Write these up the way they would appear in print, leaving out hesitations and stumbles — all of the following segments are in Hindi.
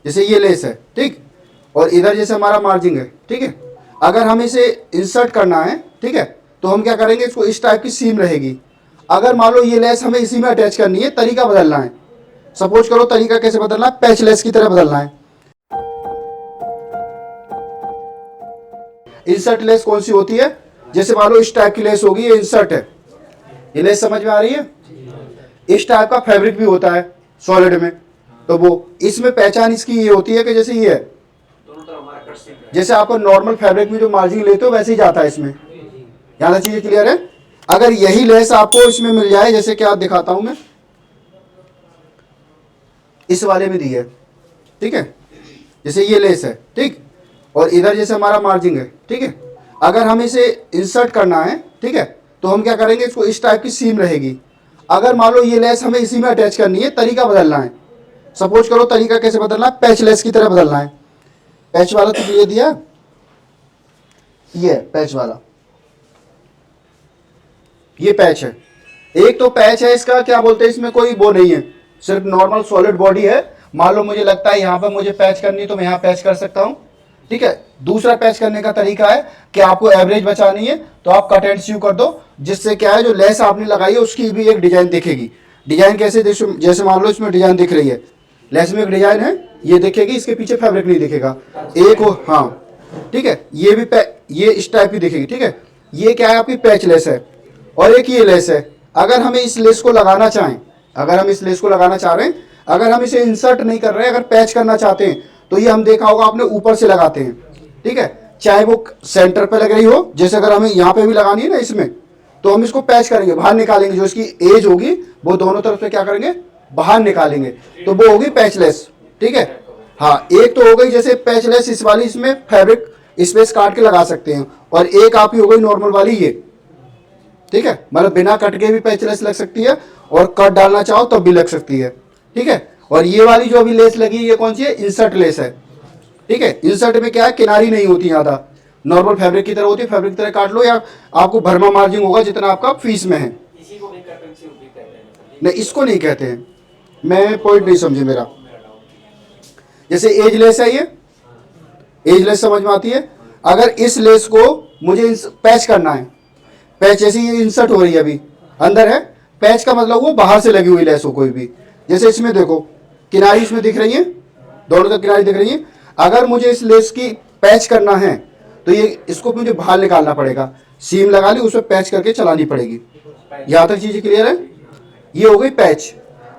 जैसे ये लेस है, ठीक, और इधर जैसे हमारा मार्जिन है, ठीक है। अगर हम इसे इंसर्ट करना है, ठीक है, तो हम क्या करेंगे, इसको इस टाइप की सीम रहेगी। अगर मान लो ये लेस हमें इसी में अटैच करनी है, तरीका बदलना है। सपोज करो तरीका कैसे बदलना है, पैच लेस की तरह बदलना है। इंसर्ट लेस कौन सी होती है, जैसे मान लो इस टाइप की लेस होगी, ये इंसर्ट है, ये लेस समझ में आ रही है। इस टाइप का फैब्रिक भी होता है सॉलिड में, तो वो इसमें पहचान इसकी ये होती है कि जैसे ये है, जैसे आपको नॉर्मल फैब्रिक में जो मार्जिन लेते हो वैसे ही जाता है इसमें। यहां तक चीजें क्लियर है। अगर यही लेस आपको इसमें मिल जाए, जैसे कि आप दिखाता हूं मैं, इस वाले में दी है, ठीक है, जैसे ये लेस है, ठीक, और इधर जैसे हमारा मार्जिन है, ठीक है। अगर हम इसे इंसर्ट करना है, ठीक है, तो हम क्या करेंगे, इसको इस टाइप की सीम रहेगी। अगर मान लो ये लेस हमें इसी में अटैच करनी है, तरीका बदलना है। सपोज करो तरीका कैसे बदलना है, पैच लेस की तरह बदलना है। पैच वाला तो ये दिया, ये पैच वाला, ये पैच है। एक तो पैच है, इसका क्या बोलते हैं, इसमें कोई वो नहीं है, सिर्फ नॉर्मल सॉलिड बॉडी है। मान लो मुझे लगता है यहां पर मुझे पैच करनी है, तो मैं यहां पैच कर सकता हूं, ठीक है। दूसरा पैच करने का तरीका है कि आपको एवरेज बचानी है, तो आप कट एंड सीव कर दो, जिससे क्या है, जो लेस आपने लगाई है उसकी भी एक डिजाइन दिखेगी। डिजाइन कैसे, जैसे मान लो इसमें डिजाइन दिख रही है, लेस में एक डिजाइन है, ये दिखेगी, इसके पीछे फैब्रिक नहीं दिखेगा। एक हो, हाँ, ठीक है, ये भी ये इस टाइप की दिखेगी, ठीक है। ये क्या है, आपकी पैच लेस है, और एक ये लेस है। अगर हमें इस लेस को लगाना चाहें, अगर हम इस लेस को लगाना चाह रहे हैं, अगर हम इसे इंसर्ट नहीं कर रहे हैं, अगर पैच करना चाहते हैं, तो ये हम देखा होगा आपने, ऊपर से लगाते हैं, ठीक है, चाहे वो सेंटर पे लग रही हो, जैसे अगर हमें यहाँ पे भी लगानी है ना इसमें, तो हम इसको पैच करेंगे, बाहर निकालेंगे, जो इसकी एज होगी वो दोनों तरफ से क्या करेंगे, बाहर निकालेंगे, तो वो होगी पैचलेस, ठीक है। हाँ, एक तो हो गई जैसे पैचलेस इस वाली, इसमें फैब्रिक स्पेस काट के लगा सकते हैं, और एक आप ही हो गई नॉर्मल वाली ये, ठीक है, मतलब बिना कट के भी पैचलेस लग सकती है, और कट डालना चाहो तब भी लग सकती है, ठीक है। और ये वाली जो अभी लेस लगी है, ये कौन सी है, इंसर्ट लेस है, ठीक है। इंसर्ट में क्या है, किनारी नहीं होती ज्यादा, नॉर्मल फैब्रिक की तरह होती है, फैब्रिक की तरह काट लो, या आपको भरमा मार्जिन होगा जितना आपका फीस में है। नहीं, इसको नहीं कहते हैं, मैं पॉइंट नहीं समझे मेरा। जैसे एज लेस है, ये एज लेस समझ में आती है। अगर इस लेस को मुझे पैच करना है, पैच जैसे ये इंसर्ट हो रही है, अभी अंदर है, पैच का मतलब वो बाहर से लगी हुई लेस हो कोई भी, जैसे इसमें देखो किनारी इसमें दिख रही है, दोनों तरफ किनारी दिख रही है। अगर मुझे इस लेस की पैच करना है, तो ये इसको मुझे बाहर निकालना पड़ेगा, सीम लगा ली, उसमें पैच करके चलानी पड़ेगी। यहां तक चीजें क्लियर है। ये हो गई पैच,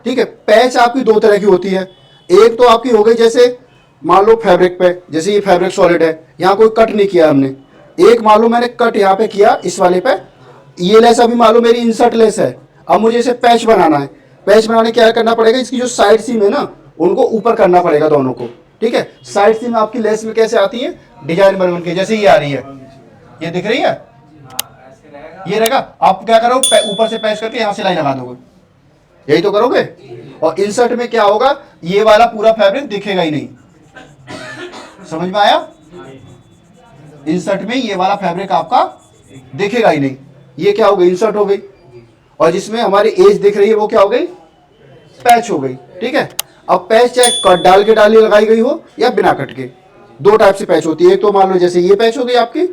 ठीक है। पैच आपकी दो तरह की होती है। एक तो आपकी हो गई जैसे मान लो फैब्रिक पे, जैसे ये फैब्रिक सॉलिड है, यहाँ कोई कट नहीं किया हमने, एक मान लो मैंने कट यहाँ पे किया इस वाले पे, ये लेस अभी मान लो मेरी इंसर्ट लेस है, अब मुझे इसे पैच बनाना है। पैच बनाने क्या करना पड़ेगा, इसकी जो साइड सीम है ना, उनको ऊपर करना पड़ेगा दोनों को, ठीक है। साइड सीम आपकी लेस में कैसे आती है, डिजाइन बन के, जैसे ये आ रही है, ये दिख रही है, ये रहेगा। आप क्या करो, ऊपर से पैच करके यहाँ से लाइन लगा दोगे, यही तो करोगे। और इंसर्ट में क्या होगा, ये वाला पूरा फैब्रिक दिखेगा ही नहीं, समझ में आया। इंसर्ट में ये वाला फैब्रिक आपका दिखेगा ही नहीं, ये क्या हो गई, इंसर्ट हो गई। और जिसमें हमारी एज दिख रही है वो क्या हो गई, पैच हो गई, ठीक है। अब पैच चाहे कट डाल के लगाई गई हो या बिना कट के, दो टाइप से पैच होती है। एक तो मान लो जैसे ये पैच हो गई आपकी,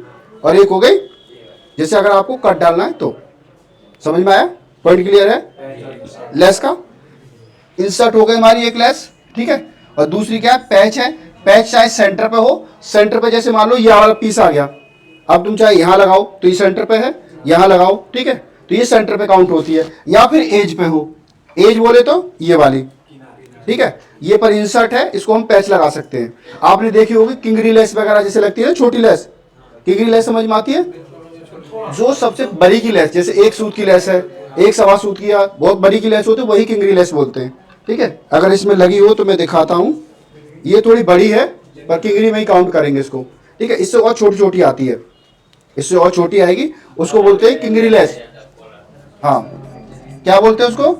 और एक हो गई जैसे अगर आपको कट डालना है तो। समझ में आया, पॉइंट क्लियर है। लेस का इंसर्ट हो गई हमारी एक लेस, ठीक है। और दूसरी क्या है, पैच है। पैच चाहे सेंटर पे हो, सेंटर पे जैसे मान लो ये वाला पीस आ गया, अब तुम चाहे यहां लगाओ तो ये सेंटर पे है, यहां लगाओ, ठीक है, तो ये सेंटर पे काउंट होती है। या फिर एज पे हो, एज बोले तो ये वाली, ठीक है, ये पर इंसर्ट है, इसको हम पैच लगा सकते हैं। आपने देखी होगी किंगरी लेस वगैरह जैसे लगती है, छोटी लेस, किंगरी लेस समझ में आती है, जो सबसे बड़ी की लेस, जैसे एक सूत की लेस है, एक सवा सूत की, बहुत बड़ी की लेस होती है, वही किंगरी लेस बोलते हैं, ठीक है। अगर इसमें लगी हो तो मैं दिखाता हूं, ये थोड़ी बड़ी है पर किंगरी में ही काउंट करेंगे इसको, ठीक है। इससे और छोटी छोटी आती है, इससे और छोटी आएगी, उसको बोलते हैं किंगरी लेस। हाँ, क्या बोलते हैं उसको,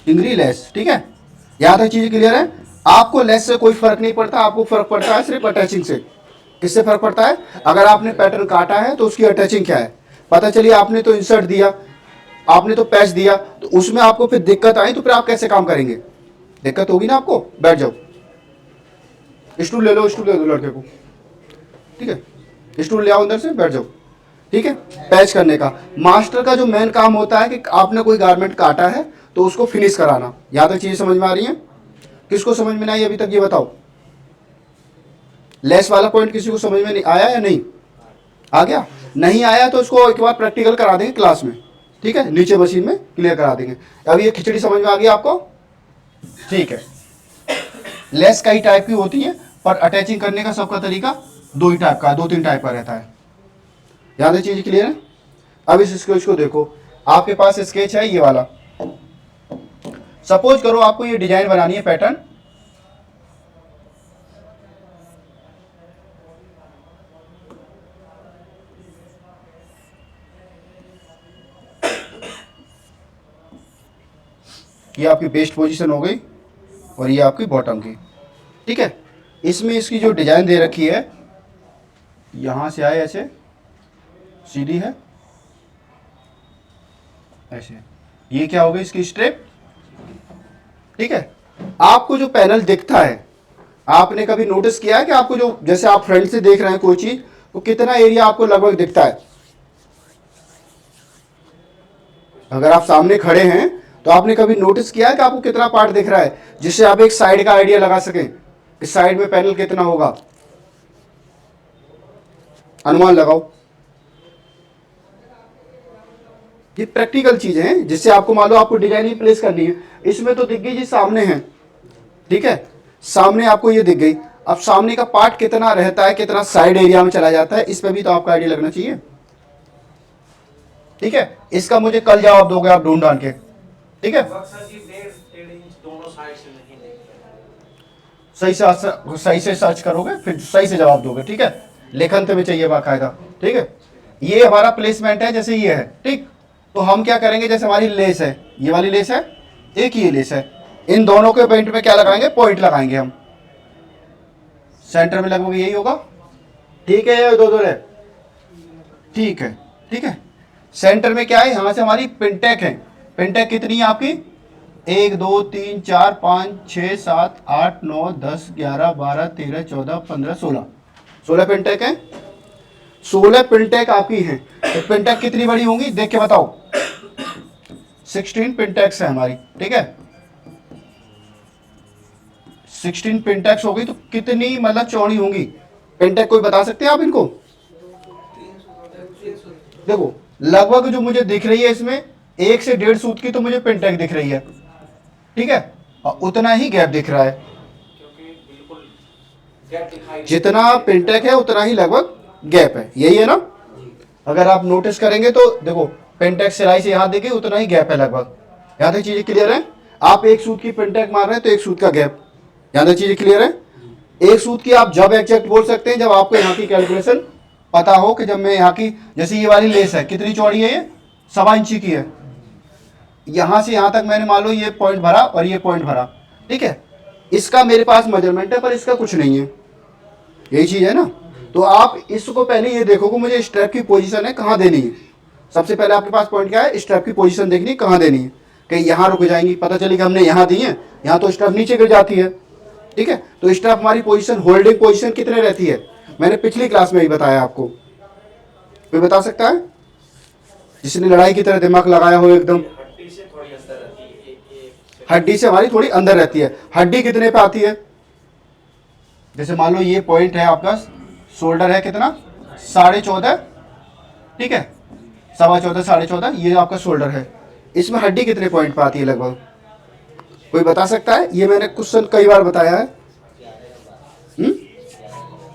किंगरी लेस, ठीक है। यहां तक चीजें क्लियर है। आपको लेस से कोई फर्क नहीं पड़ता, आपको फर्क पड़ता है सिर्फ अटैचिंग से। किससे फर्क पड़ता है, अगर आपने पैटर्न काटा है तो उसकी अटैचिंग क्या है, पता चलिए आपने तो इंसर्ट दिया, आपने तो पैच दिया, तो उसमें आपको फिर दिक्कत आई तो फिर आप कैसे काम करेंगे, दिक्कत होगी ना आपको, बैठ जाओ, स्टूल ले लो, स्टूल ले दो लड़के को, ठीक है, स्टूल ले आओ अंदर से, बैठ जाओ, ठीक है। पैच करने का मास्टर का जो मेन काम होता है कि आपने कोई गारमेंट काटा है तो उसको फिनिश कराना। यहाँ तक चीजें समझ में आ रही हैं? किसको समझ में नहीं आई अभी तक ये बताओ? लेस वाला पॉइंट किसी को समझ में नहीं आया या नहीं आ गया? नहीं आया तो उसको एक बार प्रैक्टिकल करा देंगे क्लास में, ठीक है, नीचे मशीन में क्लियर करा देंगे। अब ये खिचड़ी समझ में आ गई आपको? ठीक है। लेस कई टाइप की होती है, पर अटैचिंग करने का सबका तरीका दो ही टाइप का, 2-3 टाइप का रहता है। याद है चीज क्लियर है? अब इस स्केच को देखो, आपके पास स्केच है ये वाला, सपोज करो आपको ये डिजाइन बनानी है, पैटर्न, ये आपकी बेस्ट पोजीशन हो गई और ये आपकी बॉटम की, ठीक है। इसमें इसकी जो डिजाइन दे रखी है, यहां से आए ऐसे सीधी है ऐसे, ये क्या हो गई इसकी स्ट्रिप, ठीक है। आपको जो पैनल दिखता है, आपने कभी नोटिस किया है कि आपको जो, जैसे आप फ्रंट से देख रहे हैं कोई चीज, तो कितना एरिया आपको लगभग दिखता है? अगर आप सामने खड़े हैं तो आपने कभी नोटिस किया है कि आपको कितना पार्ट दिख रहा है, जिससे आप एक साइड का आइडिया लगा सकें इस साइड में पैनल कितना होगा? अनुमान लगाओ। ये प्रैक्टिकल चीजें हैं जिससे आपको मान लो आपको डिजाइन ही प्लेस करनी है। इसमें तो दिख गई जी सामने है, ठीक है, सामने आपको ये दिख गई। अब सामने का पार्ट कितना रहता है, कितना साइड एरिया में चला जाता है, इस पे भी तो आपका आइडिया लगना चाहिए, ठीक है। इसका मुझे कल जवाब दोगे आप ढूंढ ढांड के, ठीक है। सही से सर्च करोगे फिर सही से जवाब दोगे, ठीक है। लेखन में चाहिए बाकायदा, ठीक है। ये हमारा प्लेसमेंट है, जैसे ये है, ठीक। तो हम क्या करेंगे, जैसे हमारी लेस है, ये वाली लेस है, एक ये लेस है, इन दोनों के पॉइंट पे क्या लगाएंगे, पॉइंट लगाएंगे हम। सेंटर में लगभग यही होगा, ठीक है, ये दो है, ठीक है, ठीक है। सेंटर में क्या है, यहां से हमारी पिनटेक है। पिनटेक कितनी है आपकी? 1 2 3 4 5 6 7 8 9 10 11 12 13 14 15 16 पिनटेक है। 16 पिनटेक आपकी हैं। तो पिनटेक कितनी बड़ी होंगी देख के बताओ? 16 पिनटेक्स है हमारी, ठीक है। 16 पिनटेक्स हो गई तो कितनी मतलब चौड़ी होंगी पिनटेक, कोई बता सकते हैं आप इनको? देखो लगभग जो मुझे दिख रही है इसमें 1 से 1.5 सूत की तो मुझे पिनटेक दिख रही है, ठीक है, और उतना ही गैप दिख रहा है। जितना पिनटेक है उतना ही लगभग गैप है, यही है ना? अगर आप नोटिस करेंगे तो देखो पिनटेक सिलाई से यहां देखिए उतना ही गैप है लगभग। यहां तक चीजें क्लियर है? आप 1 सूत की पिनटेक मार रहे हैं तो 1 सूत का गैप, यहां तक चीजें क्लियर है? 1 सूत की आप जब एग्जैक्ट बोल सकते हैं जब आपको यहाँ की कैलकुलेशन पता हो कि जब मैं यहाँ की, जैसे ये वाली लेस है कितनी चौड़ी है, ये 1.25 इंची की है। यहां से यहां तक मैंने मान लो ये पॉइंट भरा और ये पॉइंट भरा, ठीक है। इसका मेरे पास मेजरमेंट है पर इसका कुछ नहीं है, यही चीज है ना। तो आप इसको पहले ये देखो कि मुझे स्ट्रैप की पोजीशन है कहाँ देनी है। सबसे पहले आपके पास पॉइंट क्या है, स्ट्रैप की पोजीशन देखनी कहाँ देनी है। कहीं यहाँ रुक जाएंगी, पता चलेगा हमने यहाँ दी है, यहाँ तो स्ट्रैप नीचे गिर जाती है, ठीक है। तो स्ट्रैप हमारी पोजीशन, होल्डिंग पोजीशन कितने रहती है, मैंने पिछली क्लास में ही बताया आपको। कोई बता सकता है जिसने लड़ाई की तरह दिमाग लगाया हो एकदम? हड्डी से हमारी थोड़ी अंदर रहती है। हड्डी कितने पे आती है? जैसे मान लो ये पॉइंट है आपका, शोल्डर है कितना, 14.5, ठीक है, 14.25 14.5, ये आपका शोल्डर है। इसमें हड्डी कितने पॉइंट पे आती है लगभग, कोई बता सकता है? ये मैंने क्वेश्चन कई बार बताया है,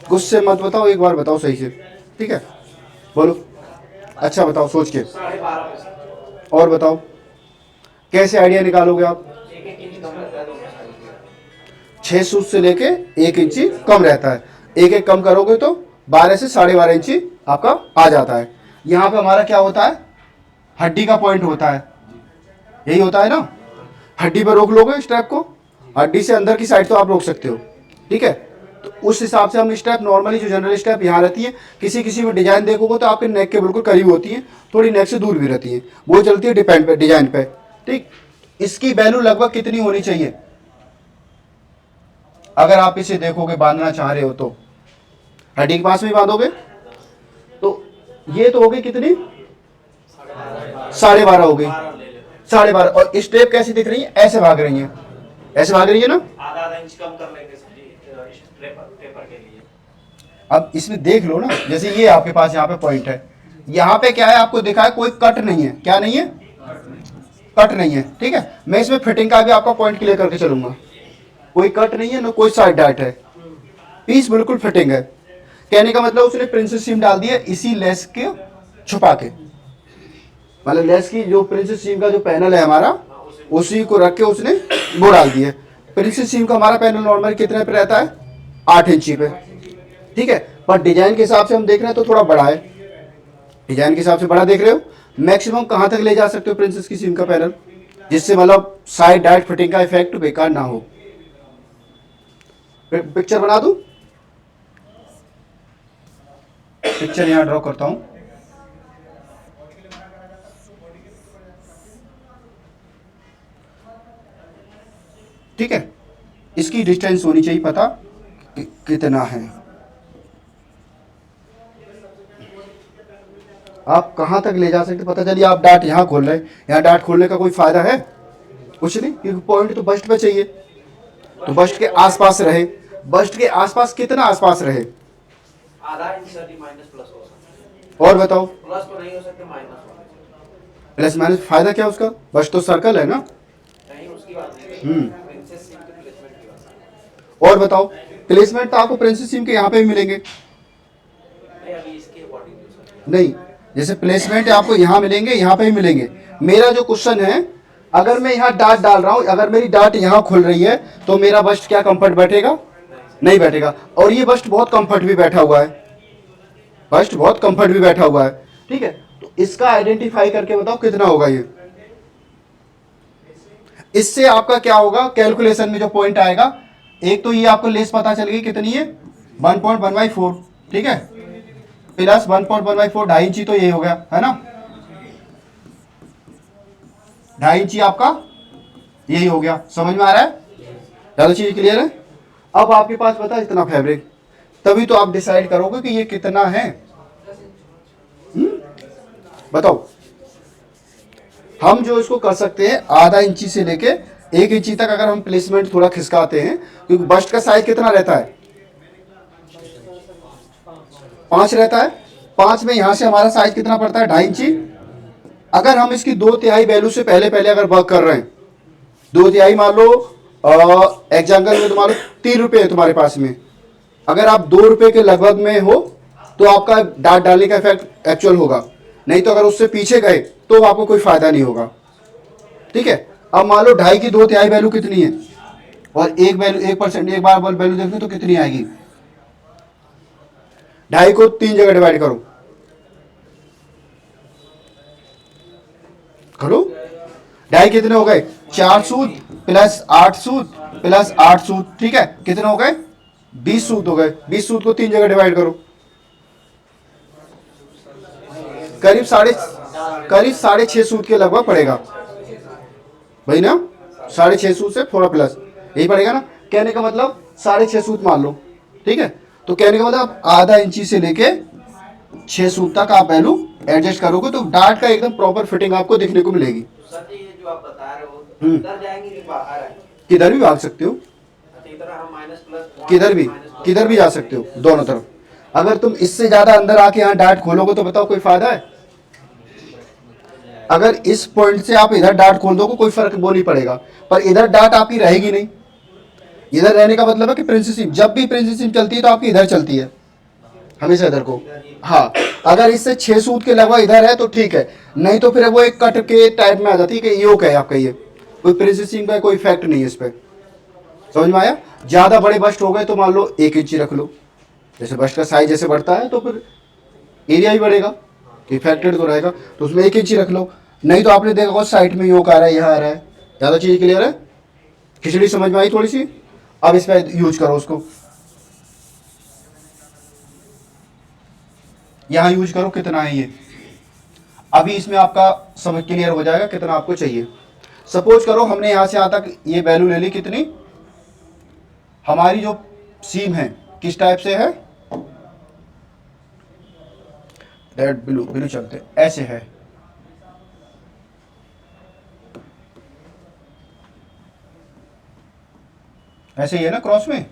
गुस्से मत बताओ, एक बार बताओ सही से, ठीक है, बोलो। अच्छा बताओ सोच के, और बताओ कैसे आइडिया निकालोगे आप? 6 सूत से लेके 1 इंची कम रहता है, एक एक कम करोगे तो 12 से 12.5 इंची आपका आ जाता है। यहाँ पे हमारा क्या होता है, हड्डी का पॉइंट होता है, यही होता है ना। हड्डी पर रोक लोगे स्ट्रैप को, हड्डी से अंदर की साइड तो आप रोक सकते हो, ठीक है। तो उस हिसाब से हम स्ट्रैप, नॉर्मली जो जनरल स्ट्रैप यहाँ रहती है, किसी किसी में डिजाइन देखोगे तो आपके नेक के बिल्कुल करीब होती है, थोड़ी नेक से दूर भी रहती है, वो चलती है डिपेंड पे, डिजाइन पे, ठीक। इसकी वैल्यू लगभग कितनी होनी चाहिए, अगर आप इसे देखोगे बांधना चाह रहे हो तो हड्डी के पास में बांधोगे तो ये तो हो गई कितनी 12.5 हो गई 12.5। और स्टेप कैसी दिख रही है, ऐसे भाग रही है, ऐसे भाग रही है ना। आधा आधा इंच कम कर लेंगे सर जी पेपर के लिए। अब इसमें देख लो ना, जैसे ये आपके पास यहाँ पे पॉइंट है, यहाँ पे क्या है आपको दिखा है, कोई कट नहीं है, क्या नहीं है, कट नहीं है, ठीक है। मैं इसमें फिटिंग का भी आपका पॉइंट क्लियर करके चलूंगा, कोई कट नहीं है ना कोई साइड डाइट है, पीस बिल्कुल फिटिंग है। कहने का मतलब उसने प्रिंसेस सीम डाल दिया इसी लेस के छुपा के, मतलब लेस की जो प्रिंसेस सीम का जो पैनल है हमारा उसी को रख के उसने वो डाल दिया। प्रिंसेस सीम का हमारा पैनल नॉर्मल कितने पे रहता है, 8 इंची पे, ठीक है। पर डिजाइन के हिसाब से हम देख रहे हैं तो थोड़ा बड़ा है, डिजाइन के हिसाब से बड़ा देख रहे हो। मैक्सिमम कहां तक ले जा सकते हो प्रिंसेस की सीम का पैनल, जिससे मतलब साइड डाइट फिटिंग का इफेक्ट बेकार ना हो। पिक्चर बना दूं, पिक्चर यहां ड्रॉ करता हूं। ठीक है, इसकी डिस्टेंस होनी चाहिए पता कितना है। आप कहां तक ले जा सकते पता चलिए आप डाट यहां खोल रहे हैं, यहां डाट खोलने का कोई फायदा है कुछ नहीं, क्योंकि पॉइंट तो बस्ट पे चाहिए, तो बस्ट के आसपास रहे। बस्ट के आसपास कितना आसपास रहे, आधा इंच सर जी माइनस प्लस हो सकता है। और बताओ, प्लस तो नहीं हो सकते, माइनस हो सकते। प्लस माइनस फायदा क्या उसका, बस्ट तो सर्कल है ना। नहीं उसकी बात नहीं, प्रिंसेस सीम के प्लेसमेंट की बात। और बताओ, प्लेसमेंट तो आपको प्रिंसेस सीम के यहाँ पे भी मिलेंगे, नहीं अभी इसके अकॉर्डिंग नहीं जैसे प्लेसमेंट आपको यहाँ मिलेंगे यहाँ पे भी मिलेंगे। मेरा जो क्वेश्चन है, अगर मैं यहाँ डाट डाल रहा हूँ, अगर मेरी डाट यहाँ खुल रही है तो मेरा बस्ट क्या कंफर्ट बैठेगा, नहीं बैठेगा। और ये बस्ट बहुत कंफर्ट भी बैठा हुआ है, बस्ट बहुत कंफर्ट भी बैठा हुआ है, ठीक है। तो इसका आइडेंटिफाई करके बताओ कितना होगा ये। इससे आपका क्या होगा कैलकुलेशन में जो पॉइंट आएगा, एक तो ये आपको लेस पता चल गई कितनी है 1.1/4, ठीक है, प्लस 1.1/4 2.5 इंची, तो ये हो गया है ना, 2.5 इंची आपका यही हो गया। समझ में आ रहा है, ज्यादा चीज क्लियर है। अब आपके पास बता इतना फैब्रिक, तभी तो आप डिसाइड करोगे कि ये कितना है। बताओ, हम जो इसको कर सकते हैं आधा इंची से लेके 1 इंची तक, अगर हम प्लेसमेंट थोड़ा खिसकाते हैं, क्योंकि बस्ट का साइज कितना रहता है 5 रहता है, 5 में यहां से हमारा साइज कितना पड़ता है 2.5 इंची। अगर हम इसकी 2/3 वैल्यू से पहले पहले अगर वर्क कर रहे हैं, 2/3 मान लो एग्जाम्पल में तुम्हारे 3 रुपए है तुम्हारे पास में, अगर आप 2 रुपए के लगभग में हो तो आपका डाट डालने का इफेक्ट एक्चुअल होगा, नहीं तो अगर उससे पीछे गए तो आपको कोई फायदा नहीं होगा, ठीक है। अब मान लो 2.5 की 2/3 वैल्यू कितनी है, और एक वैल्यू 1%, एक बार वैल्यू देखो तो कितनी आएगी, 2.5 को 3 जगह डिवाइड करो, करो 2.5 कितने हो गए 4 सूत प्लस 8 सूत प्लस 8 सूत, ठीक है, कितने हो गए 20 सूत हो गए। 20 सूत को 3 जगह डिवाइड करो, करीब 6.5 सूत के लगभग पड़ेगा भाई ना, 6.5 सूत से थोड़ा प्लस यही पड़ेगा ना। कहने का मतलब 6.5 सूत मान लो, ठीक है। तो कहने का मतलब आधा इंची से लेके 6 सूत तक आप वैल्यू एडजस्ट करोगे तो डाट का एकदम प्रॉपर फिटिंग आपको देखने को मिलेगी। सर जी ये जो आप बता रहे हो अंदर जाएंगे कि बाहर आएंगे, किधर भी भाग सकते हो, इधर हम माइनस प्लस किधर भी जा सकते हो, दोनों तरफ। अगर तुम इससे ज्यादा अंदर आके यहाँ डाट खोलोगे तो बताओ कोई फायदा है। अगर इस पॉइंट से आप इधर डाट खोल दोगे कोई फर्क वो नहीं पड़ेगा, पर इधर डाट आपकी रहेगी नहीं। इधर रहने का मतलब है कि प्रिंसेस सीम, जब भी प्रिंसेस सीम चलती है तो आपकी इधर चलती है हमेशा इधर को। हाँ, अगर इससे 6 सूत के लगभग इधर है तो ठीक है, नहीं तो फिर वो एक कट के टाइप में आ जाती है कि योक है आपका, ये कोई प्रिंसेस सीम का कोई इफेक्ट नहीं है इस पर। समझ में आया। ज्यादा बड़े बस्ट हो गए तो मान लो 1 इंची रख लो, जैसे बस्ट का साइज जैसे बढ़ता है तो फिर एरिया ही बढ़ेगा, इफेक्टेड तो रहेगा, तो उसमें 1 इंची रख लो। नहीं तो आपने देखा साइड में योक आ रहा है, यहाँ आ रहा है। ज्यादा चीज क्लियर है, खिचड़ी समझ में आई थोड़ी सी। अब इस पर यूज करो उसको, यहां यूज करो कितना है ये। अभी इसमें आपका समझ क्लियर हो जाएगा कितना आपको चाहिए। सपोज करो हमने यहां से यहां तक ये वैल्यू ले ली कितनी हमारी जो सीम है किस टाइप से है, रेड ब्लू ब्लू चलते ऐसे है, ऐसे ही है ना, क्रॉस में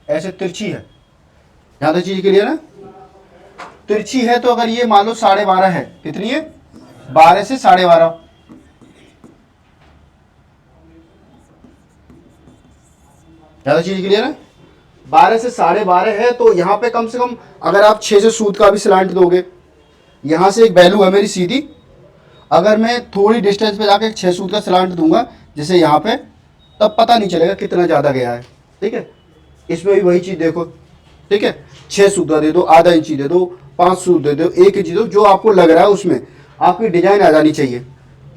ऐसे तिरछी है, यहां तक चीज क्लियर है। तिरछी है तो अगर ये मान लो 12.5 है, कितनी है 12 से 12.5, ज्यादा चीज क्लियर है। 12 से 12.5 है तो यहाँ पे कम से कम अगर आप 6 से सूत का भी स्लांट दोगे, यहाँ से एक वैल्यू है मेरी सीधी, अगर मैं थोड़ी डिस्टेंस पे जाके 6 सूत का स्लांट दूंगा जैसे यहाँ पे, तब पता नहीं चलेगा कितना ज़्यादा गया है। ठीक है, इसमें भी वही चीज़ देखो। ठीक है, 6 सूत का दे दो, आधा इंची दे दो, 5 सूत दे दो, 1 इंची दो, जो आपको लग रहा है उसमें आपकी डिजाइन आ जानी चाहिए,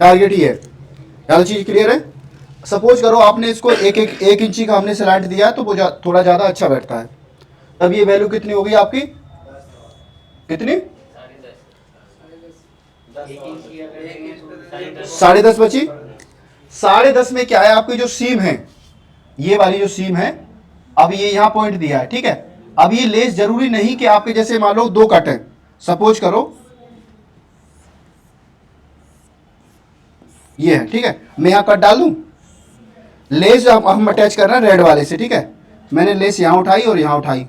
टारगेट ही है। ज़्यादा चीज़ क्लियर है। सपोज करो आपने इसको एक इंची का हमने स्लांट दिया तो वो थोड़ा ज़्यादा अच्छा बैठता है, तब ये वैल्यू कितनी होगी आपकी, कितनी 10.5 बची। 10.5 में क्या है, आपकी जो सीम है, ये वाली जो सीम है, अब ये यहाँ पॉइंट दिया है। ठीक है, अब ये लेस जरूरी नहीं कि आपके जैसे मान लो 2 कट है, सपोज करो ये है। ठीक है, मैं यहाँ कट डाल दूं, लेस हम अटैच कर रहे हैं रेड वाले से। ठीक है, मैंने लेस यहां उठाई और यहां उठाई,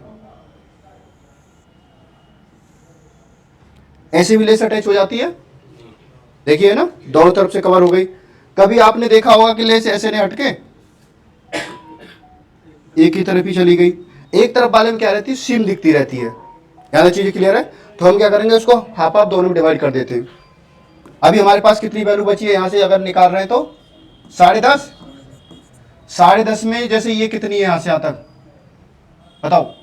ऐसे भी लेस अटैच हो जाती है, देखिए ना, दोनों तरफ से कवर हो गई। कभी आपने देखा होगा कि लेस ऐसे नहीं हटके एक ही तरफ ही चली गई, एक तरफ वाले में क्या रहती है, सीम दिखती रहती है। ज्यादा चीजें क्लियर है। तो हम क्या करेंगे, उसको हाफ हाफ दोनों में डिवाइड कर देते हैं। अभी हमारे पास कितनी वैल्यू बची है, यहां से अगर निकाल रहे हैं तो 10.5, 10.5 में जैसे ये कितनी है यहां से यहां तक बताओ,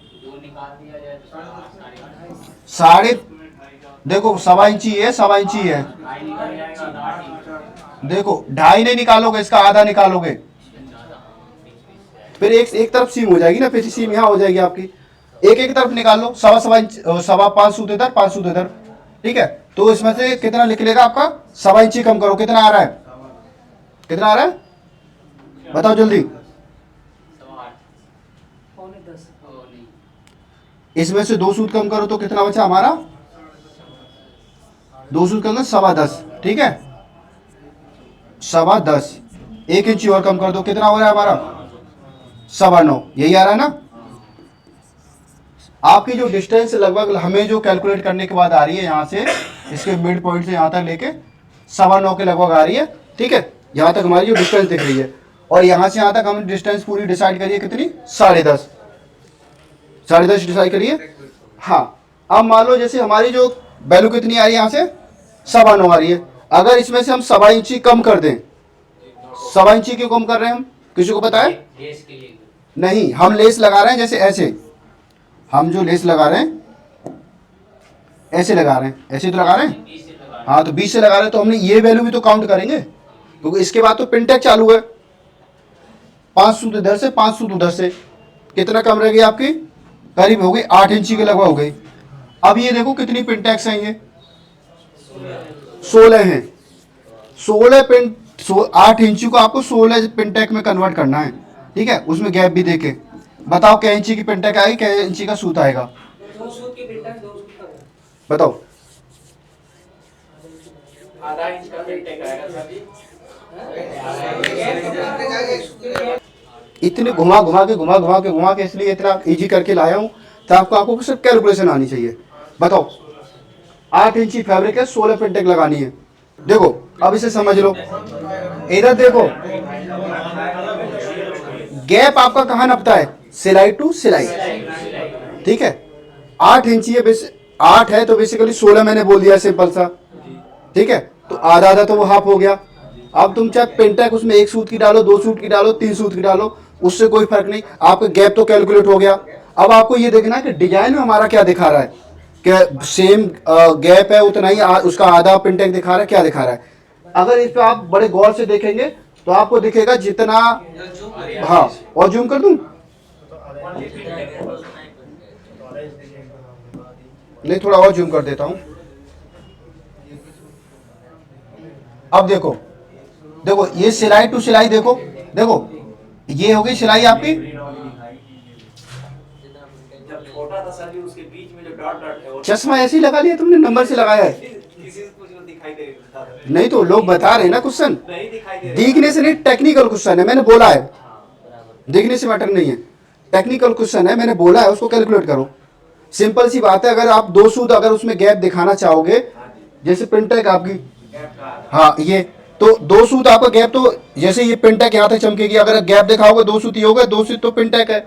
साढ़े, देखो 1.25 इंची है, 1.25 इंची है, देखो 2.5 नहीं निकालोगे, इसका आधा निकालोगे, फिर एक तरफ सीम हो जाएगी ना, फिर सीम यहाँ हो जाएगी आपकी, एक तरफ निकाल लो, 1.25 इंच, 5.25 सूत इधर, 5 सूत इधर। ठीक है, तो इसमें से कितना निकलेगा आपका, 1.25 इंची कम करो, कितना आ रहा है, कितना आ रहा है बताओ जल्दी। इसमें से 2 सूत कम करो तो कितना बचा हमारा, 2 सूत कम करो 10.25। ठीक है, 10.25, 1 इंची और कम कर दो, कितना हो रहा है हमारा 9.25, यही आ रहा है ना। आपकी जो डिस्टेंस लगभग हमें जो कैलकुलेट करने के बाद आ रही है, यहाँ से इसके मिड पॉइंट से यहाँ तक लेके 9.25 के लगभग आ रही है। ठीक है, यहाँ तक हमारी जो डिस्टेंस दिख रही है, और यहाँ से यहाँ तक हम डिस्टेंस पूरी डिसाइड करिए कितनी, 10.5, 10.5 डिसाइड करिए। हाँ, अब मान लो जैसे हमारी जो वैल्यू कितनी आ रही है, यहाँ से 9.25 आ रही है, अगर इसमें से हम 1.25 इंची कम कर दें, 1.25 इंची क्यों कम कर रहे हैं हम, किसी को पता है? नहीं, हम लेस लगा रहे हैं जैसे ऐसे, हम जो लेस लगा रहे हैं ऐसे लगा रहे हैं, ऐसे तो लगा रहे हैं, हाँ तो 20 से लगा रहे हैं, तो हमने ये वैल्यू भी तो काउंट करेंगे, क्योंकि इसके बाद तो पिनटेक चालू है। 5 सूत इधर से, 5 सूत उधर से, कितना कम रह गई आपकी, करीब हो गई 8 इंची के लगभग हो गई। अब ये देखो कितनी पिनटेक्स हैं, ये 16 हैं, 16 पिन, 8 इंची को आपको 16 पिनटेक में कन्वर्ट करना है। ठीक है, उसमें गैप भी देके बताओ क्या इंची की पिनटेक आएगी, क्या इंची का सूत आएगा, बताओ। आधा इंच का पिनटेक आएगा सभी। इतने घुमा के इसलिए इतना इजी करके लाया हूं, तो आपको सिर्फ कैलकुलेशन आनी चाहिए। बताओ 8 इंची फैब्रिक है, 16 पिनटेक लगानी है। देखो अब इसे समझ लो, इधर देखो गैप आपका कहां नपता है, सिलाई टू सिलाई। ठीक है, 8 इंची है, 8 है तो बेसिकली 16 मैंने बोल दिया सिंपल सा। ठीक है, तो आधा आधा तो वो हाफ हो गया। अब तुम चाहे पिनटेक उसमें 1 सूत की डालो, 2 सूत की डालो, 3 सूत की डालो, उससे कोई फर्क नहीं, आपका गैप तो कैलकुलेट हो गया। अब आपको ये देखना है कि डिजाइन में हमारा क्या दिखा रहा है, क्या सेम गैप है उतना ही, उसका आधा पिनटेक दिखा रहा है, क्या दिखा रहा है। अगर इस पर आप बड़े गौर से देखेंगे तो आपको दिखेगा जितना, हाँ और जूम कर दूं, नहीं थोड़ा और जूम कर देता हूं। अब देखो ये सिलाई टू सिलाई देखो, देखो ये हो गई सिलाई आपकी, जब छोटा था सर जी उसके बीच में जो डॉट डॉट है वो चश्मा ऐसे ही लगा लिया तुमने, नंबर से लगाया है? किसी को कुछ दिखाई दे रहा था। नहीं तो लोग बता रहे हैं ना क्वेश्चन, नहीं दिखाई दे रहा। दिखने से नहीं, टेक्निकल क्वेश्चन है, मैंने बोला है, दिखने से मैटर नहीं है, टेक्निकल क्वेश्चन है, मैंने बोला है उसको कैलकुलेट करो। सिंपल सी बात है, अगर आप 2 सूद अगर उसमें गैप दिखाना चाहोगे, जैसे पिंटेक आपकी, हाँ ये तो 2 सूत आपका गैप, तो जैसे ये पिंटेक यहाँ तक चमकेगी, अगर गैप दिखाओगे 2 सूत ही होगा, 2 सूत तो पिंटेक है,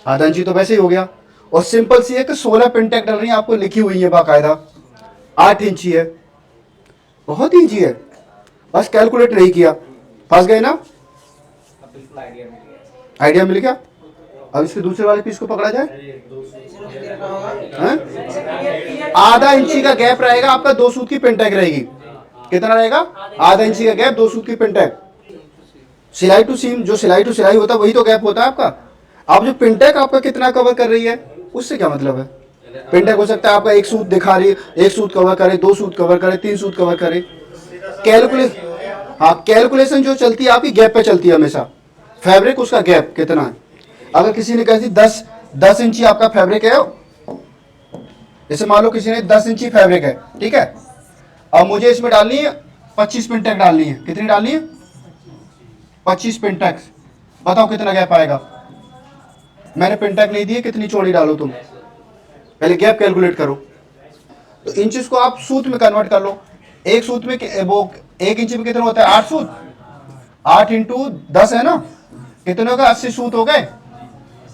आधा इंची तो वैसे ही हो गया। और सिंपल सी है कि 16 पिंटेक डल रही है, आपको लिखी हुई है बाकायदा, 8 इंची है, बहुत ईजी है, बस कैलकुलेट नहीं किया, फंस गए ना। अब बिल्कुल आइडिया मिल गया। आइडिया मिल गया। अब इसके दूसरे वाले पीस को पकड़ा जाए, हैं? आधा इंची का गैप रहेगा आपका, 2 सूत की पिंटेक रहेगी, कितना रहेगा? आधा इंची का गैप, 2 सूत की पिंटेक। सिलाई टू सीम, जो सिलाई टू सिलाई होता है वही तो गैप होता है आपका। अब जो पिंटेक आपका कितना कवर कर रही है उससे क्या मतलब है? पिंटेक हो सकता है आपका 1 सूत दिखा रही है, 1 सूत कवर करे, 2 सूत कवर करे, 3 सूत कवर करे, कैलकुलेशन, हाँ कैलकुलेशन जो चलती है आपकी गैप पे चलती है हमेशा। फैब्रिक उसका गैप कितना है, अगर किसी ने कही 10 इंची आपका फैब्रिक है, जैसे मान लो किसी ने 10 इंची फैब्रिक है, ठीक है, अब मुझे इसमें डालनी है 25 पिंटेक डालनी है, कितनी डालनी है? 25 पिंटेक, बताओ कितना गैप आएगा? मैंने पिंटेक नहीं दी है, कितनी चौड़ी डालो तुम, पहले गैप कैलकुलेट करो। तो इंचेस को आप सूत में कन्वर्ट कर लो, एक सूत में वो 1 इंच में कितना होता है? 8 सूत, 8 इंटू 10 है ना, कितने होगा? 80 सूत हो गए,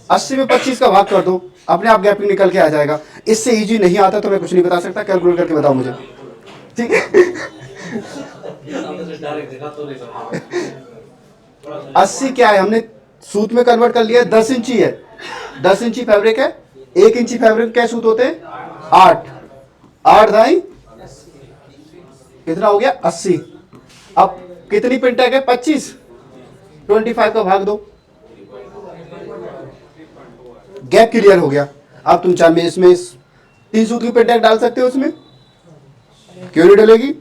80 में 25 का भाग कर दो, अपने आप गैपिंग निकल के आ जाएगा। इससे इजी नहीं आता तो मैं कुछ नहीं बता सकता, कैलकुलेट करके बताओ मुझे, ठीक है। 80 क्या है, हमने सूत में कन्वर्ट कर लिया, 10 इंची है, 10 इंची फैब्रिक है, 1 इंची फैब्रिक क्या सूत होते हैं? 8 दाई कितना हो गया? 80। अब कितनी पिंटेक है? 25, 25 का भाग दो, गैप क्लियर हो गया। अब तुम चाहे इसमें 3 सूत की पिंटेक डाल सकते हो, उसमें क्यों नहीं डलेगी?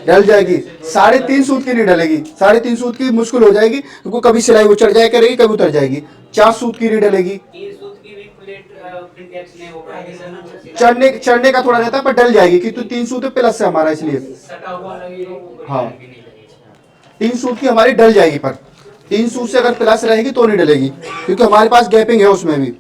डल जाएगी। 3.5 सूत की नहीं डलेगी, 3.5 सूत की मुश्किल हो जाएगी, क्योंकि कभी सिलाई वो चढ़ जाए करेगी, कभी उतर जाएगी। 4 सूत की नहीं डलेगी, 3 सूत की भी प्लेट प्रिंटेक्स नहीं हो पाएगी, चढ़ने का थोड़ा रहता है, पर डल जाएगी, क्योंकि 3 सूत प्लस है हमारा, इसलिए सटा हुआ लगेगा। हाँ 3 सूत की हमारी डल जाएगी, पर 3 सूत से अगर प्लस रहेगी तो नहीं डलेगी, क्योंकि हमारे पास गैपिंग है उसमें भी।